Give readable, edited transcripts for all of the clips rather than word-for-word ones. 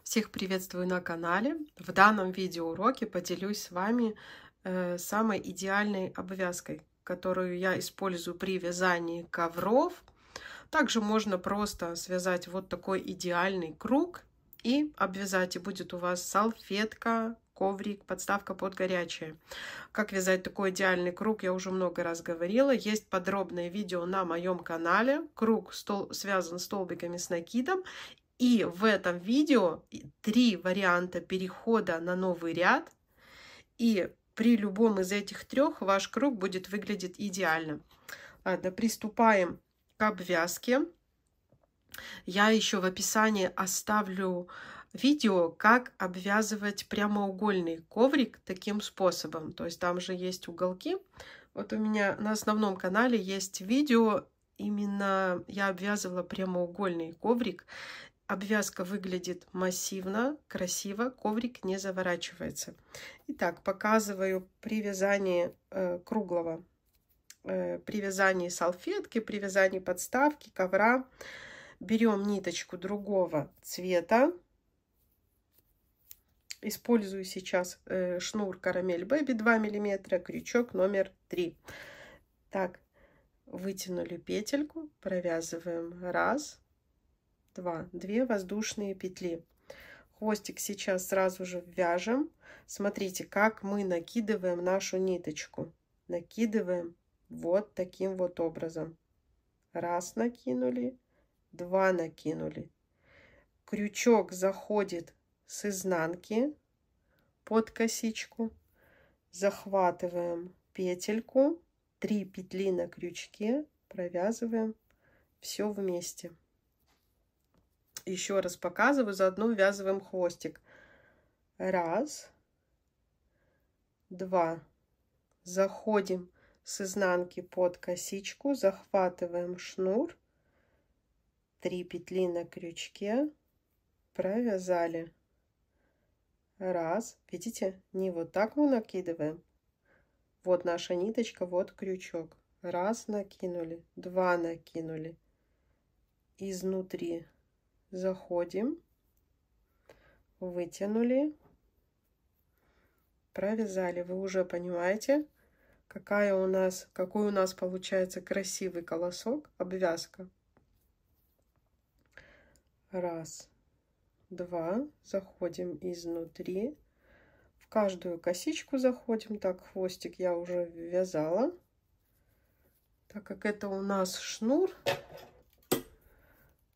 Всех приветствую на канале. В данном видеоуроке поделюсь с вами самой идеальной обвязкой, которую я использую при вязании ковров. Также можно просто связать вот такой идеальный круг и обвязать, и будет у вас салфетка, коврик, подставка под горячее. Как вязать такой идеальный круг, я уже много раз говорила. Есть подробное видео на моем канале. Круг связан столбиками с накидом. И в этом видео 3 варианта перехода на новый ряд. И при любом из этих 3 ваш круг будет выглядеть идеально. Ладно, приступаем к обвязке. Я еще в описании оставлю видео, как обвязывать прямоугольный коврик таким способом. То есть там же есть уголки. Вот у меня на основном канале есть видео, именно я обвязывала прямоугольный коврик. Обвязка выглядит массивно, красиво, коврик не заворачивается. Итак, показываю при вязании круглого, при вязании салфетки, при вязании подставки, ковра. Берем ниточку другого цвета. Использую сейчас шнур Карамель Бэби 2 мм, крючок номер 3. Так, вытянули петельку, провязываем 1, 2 воздушные петли. Хвостик сейчас сразу же вяжем. Смотрите, как мы накидываем нашу ниточку. Накидываем вот таким вот образом. 1 накинули, 2 накинули. Крючок заходит с изнанки под косичку. Захватываем петельку, 3 петли на крючке, провязываем все вместе. Еще раз показываю, заодно ввязываем хвостик. 1, 2. Заходим с изнанки под косичку, захватываем шнур, 3 петли на крючке, провязали. 1. Видите, не вот так мы накидываем. Вот наша ниточка, вот крючок. 1 накинули, 2 накинули. Изнутри заходим, вытянули, провязали. Вы уже понимаете, какой у нас получается красивый колосок, обвязка. 1, 2, заходим изнутри, в каждую косичку заходим. Так, хвостик я уже ввязала. Так как это у нас шнур,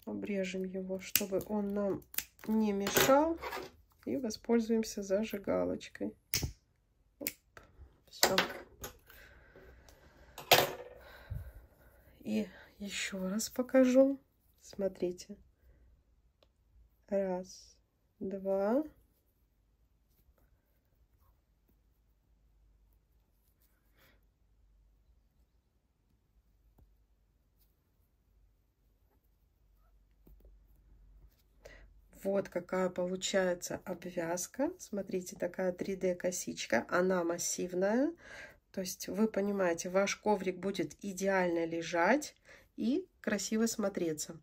обрежем его, чтобы он нам не мешал, и воспользуемся зажигалочкой. Все. И еще раз покажу. Смотрите. 1, 2. Вот какая получается обвязка. Смотрите, такая 3D косичка. Она массивная. То есть вы понимаете, ваш коврик будет идеально лежать и красиво смотреться.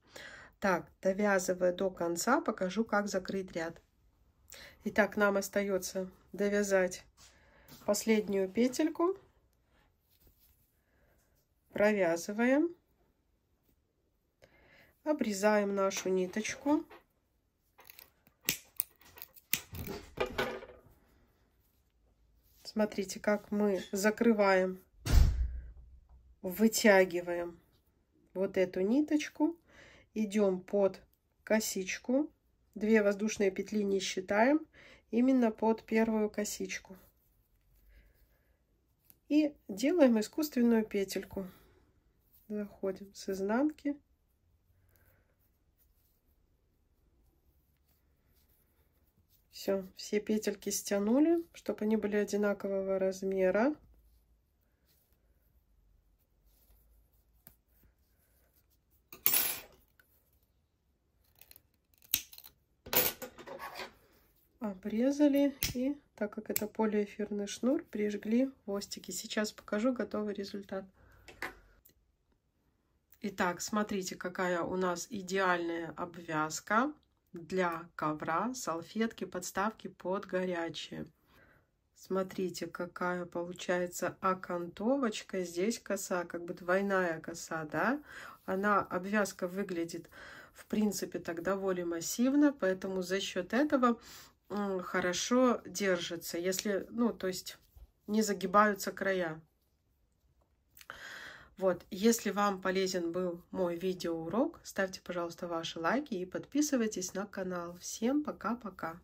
Так, довязывая до конца, покажу, как закрыть ряд. Итак, нам остается довязать последнюю петельку. Провязываем. Обрезаем нашу ниточку. Смотрите, как мы закрываем, вытягиваем вот эту ниточку. Идем под косичку. 2 воздушные петли не считаем. Именно под первую косичку. И делаем искусственную петельку. Заходим с изнанки. Все петельки стянули, чтобы они были одинакового размера. Обрезали, и так как это полиэфирный шнур, прижгли хвостики. Сейчас покажу готовый результат. Итак, смотрите, какая у нас идеальная обвязка. для ковра, салфетки, подставки под горячие. Смотрите, какая получается окантовочка. Здесь коса, как бы двойная коса, да? Обвязка выглядит, в принципе, так довольно массивно, поэтому за счет этого хорошо держится, если, ну, то есть не загибаются края. Вот, если вам полезен был мой видеоурок, ставьте, пожалуйста, ваши лайки и подписывайтесь на канал. Всем пока-пока!